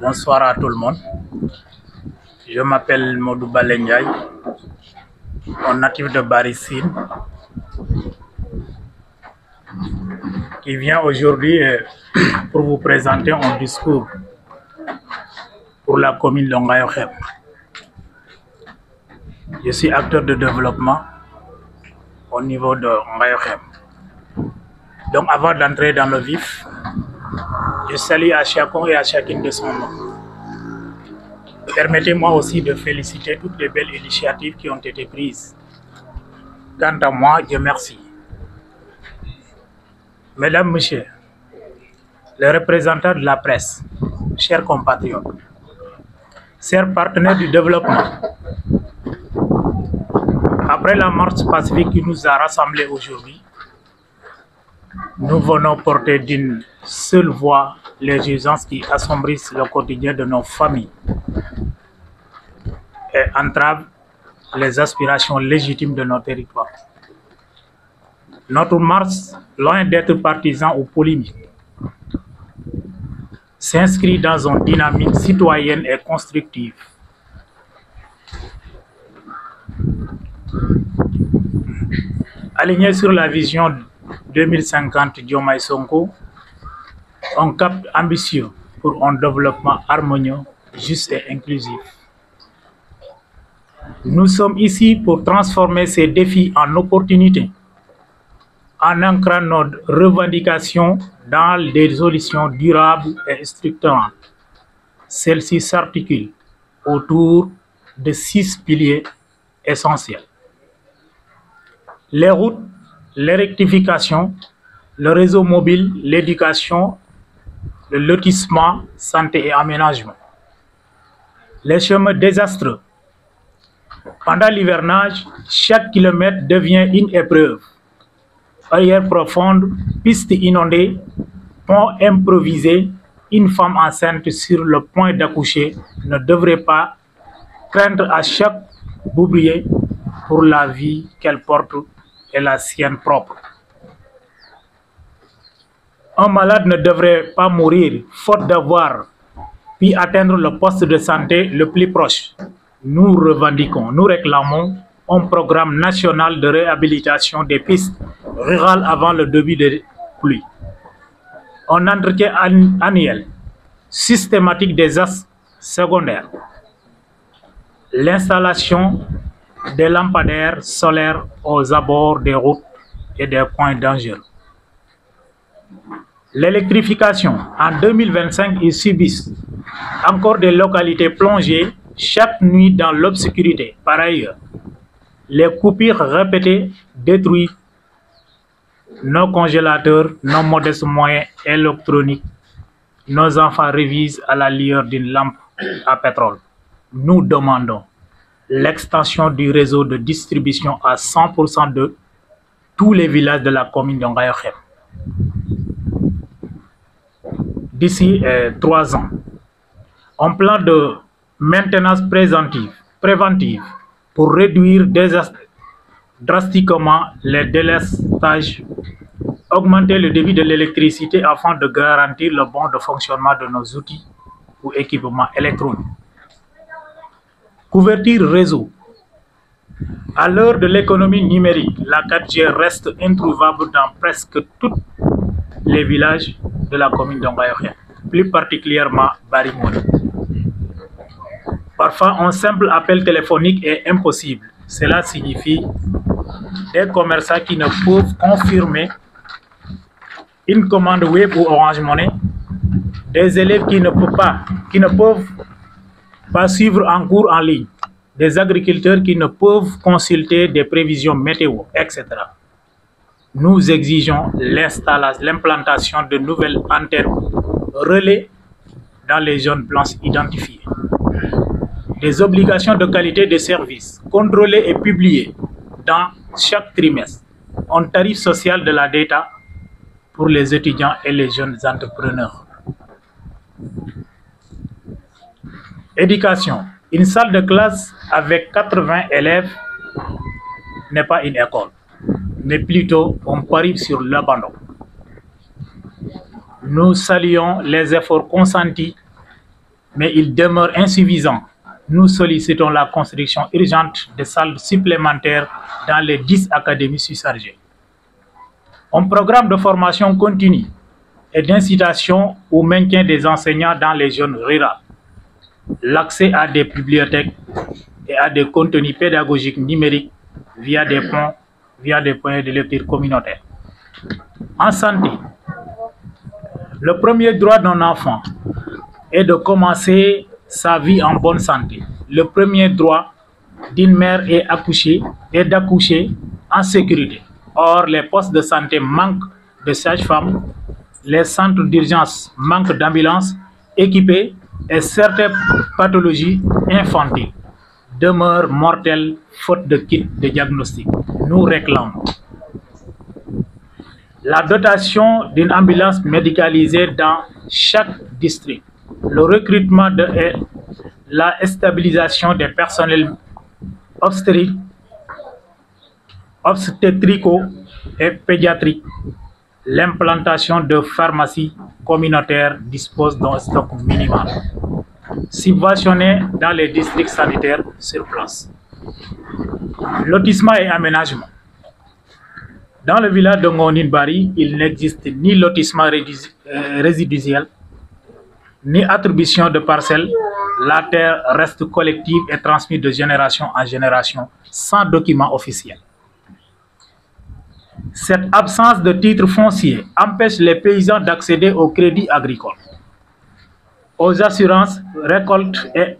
Bonsoir à tout le monde. Je m'appelle Modou Balengay, un natif de Barissine, qui vient aujourd'hui pour vous présenter un discours pour la commune de Ngayokhème. Je suis acteur de développement au niveau de Ngayokhème. Donc avant d'entrer dans le vif, je salue à chacun et à chacune de son nom. Permettez-moi aussi de féliciter toutes les belles initiatives qui ont été prises. Quant à moi, Dieu merci. Mesdames, Messieurs, les représentants de la presse, chers compatriotes, chers partenaires du développement, après la marche pacifique qui nous a rassemblés aujourd'hui, nous venons porter d'une seule voix les urgences qui assombrissent le quotidien de nos familles et entravent les aspirations légitimes de nos territoires. Notre marche, loin d'être partisan ou polémique, s'inscrit dans une dynamique citoyenne et constructive. Aligné sur la vision 2050 Diomaye Sonko, un cap ambitieux pour un développement harmonieux, juste et inclusif. Nous sommes ici pour transformer ces défis en opportunités, en ancrant nos revendications dans des solutions durables et structurantes. Celles-ci s'articulent autour de 6 piliers essentiels: les routes, les rectifications, le réseau mobile, l'éducation, le lotissement, santé et aménagement. Les chemins désastreux. Pendant l'hivernage, chaque kilomètre devient une épreuve. Barrières profondes, pistes inondées, ponts improvisés. Une femme enceinte sur le point d'accoucher ne devrait pas craindre à chaque boublier pour la vie qu'elle porte et la sienne propre. Un malade ne devrait pas mourir faute d'avoir pu atteindre le poste de santé le plus proche. Nous revendiquons, nous réclamons un programme national de réhabilitation des pistes rurales avant le début des pluies. Un entretien annuel systématique des axes secondaires. L'installation des lampadaires solaires aux abords des routes et des points dangereux. L'électrification. En 2025, ils subissent encore des localités plongées chaque nuit dans l'obscurité. Par ailleurs, les coupures répétées détruisent nos congélateurs, nos modestes moyens électroniques. Nos enfants révisent à la lueur d'une lampe à pétrole. Nous demandons l'extension du réseau de distribution à 100% de tous les villages de la commune de Ngayokhème d'ici 3 ans. Un plan de maintenance préventive pour réduire drastiquement les délestages, augmenter le débit de l'électricité afin de garantir le bon fonctionnement de nos outils ou équipements électroniques. Couverture réseau. À l'heure de l'économie numérique, la 4G reste introuvable dans presque tous les villages de la commune de Ngayokhème, plus particulièrement Barimouna. Parfois, un simple appel téléphonique est impossible. Cela signifie des commerçants qui ne peuvent confirmer une commande web ou Orange Money, des élèves qui ne peuvent pas suivre un cours en ligne, des agriculteurs qui ne peuvent consulter des prévisions météo, etc. Nous exigeons l'implantation de nouvelles antennes relais dans les zones blanches identifiées. Des obligations de qualité de service contrôlées et publiées dans chaque trimestre. Un tarif social de la data pour les étudiants et les jeunes entrepreneurs. Éducation. Une salle de classe avec 80 élèves n'est pas une école, mais plutôt un pari sur l'abandon. Nous saluons les efforts consentis mais il demeure insuffisant. Nous sollicitons la construction urgente de salles supplémentaires dans les 10 académies surchargées. Un programme de formation continue et d'incitation au maintien des enseignants dans les zones rurales. L'accès à des bibliothèques et à des contenus pédagogiques numériques via des points de lecture communautaires. En santé, le premier droit d'un enfant est de commencer sa vie en bonne santé. Le premier droit d'une mère est d'accoucher en sécurité. Or, les postes de santé manquent de sages-femmes, les centres d'urgence manquent d'ambulances équipées et certaines pathologies infantiles demeurent mortelles faute de kits de diagnostic. Nous réclamons la dotation d'une ambulance médicalisée dans chaque district, le recrutement et la stabilisation des personnels obstétricaux et pédiatriques, l'implantation de pharmacies communautaires dispose d'un stock minimal, subventionné dans les districts sanitaires sur place. Lotissement et aménagement. Dans le village de Ngonin-Bari, il n'existe ni lotissement résiduel, ni attribution de parcelles. La terre reste collective et transmise de génération en génération sans document officiel. Cette absence de titre foncier empêche les paysans d'accéder au crédit agricole, aux assurances récoltes et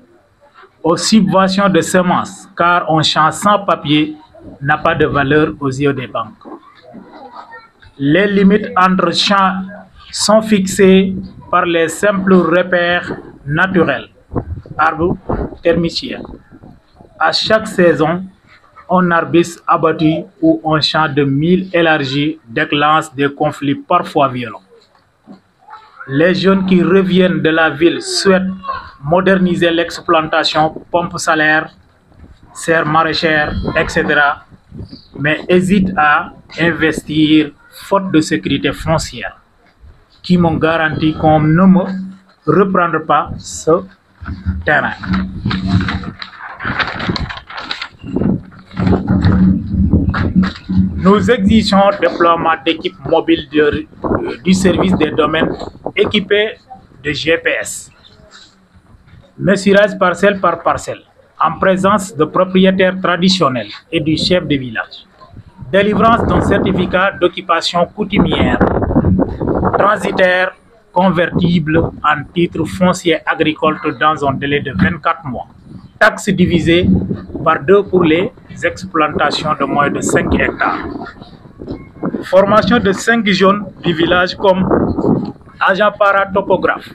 aux subventions de semences, car un champ sans papier n'a pas de valeur aux yeux des banques. Les limites entre champs sont fixées par les simples repères naturels, arbres termitières. À chaque saison, un arbuste abattu ou un champ de mil élargi déclenche des conflits parfois violents. Les jeunes qui reviennent de la ville souhaitent moderniser l'exploitation, pompes solaires, serres maraîchères, etc., mais hésitent à investir faute de sécurité foncière, qui m'ont garanti qu'on ne me reprendra pas ce terrain. Nous exigeons le déploiement d'équipes mobiles du service des domaines équipés de GPS, mesurage parcelle par parcelle, en présence de propriétaires traditionnels et du chef de village, délivrance d'un certificat d'occupation coutumière, transitaire, convertible en titre foncier agricole dans un délai de 24 mois, taxe divisée par 2 pour les exploitations de moins de 5 hectares. Formation de 5 jeunes du village comme agents paratopographes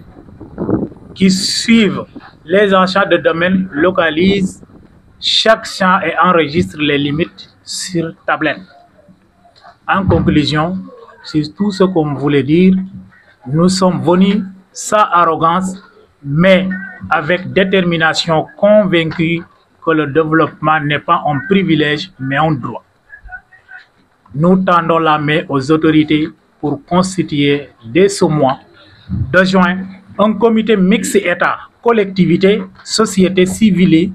qui suivent les achats de domaines, localisent chaque champ et enregistrent les limites sur tablette. En conclusion, c'est tout ce qu'on voulait dire. Nous sommes venus sans arrogance, mais avec détermination, convaincus que le développement n'est pas un privilège, mais un droit. Nous tendons la main aux autorités pour constituer dès ce mois de juin un comité mixte État, collectivité, société civile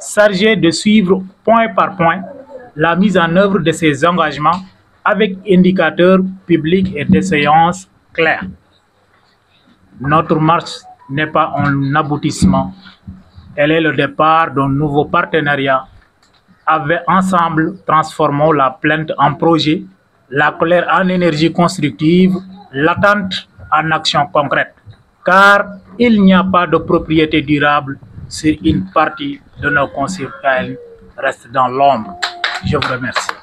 chargé de suivre point par point la mise en œuvre de ces engagements avec indicateurs publics et d'échéances claires. Notre marche n'est pas un aboutissement, elle est le départ d'un nouveau partenariat. Ensemble, transformons la plainte en projet, la colère en énergie constructive, l'attente en action concrète. Car il n'y a pas de propriété durable si une partie de nos concitoyens reste dans l'ombre. Je vous remercie.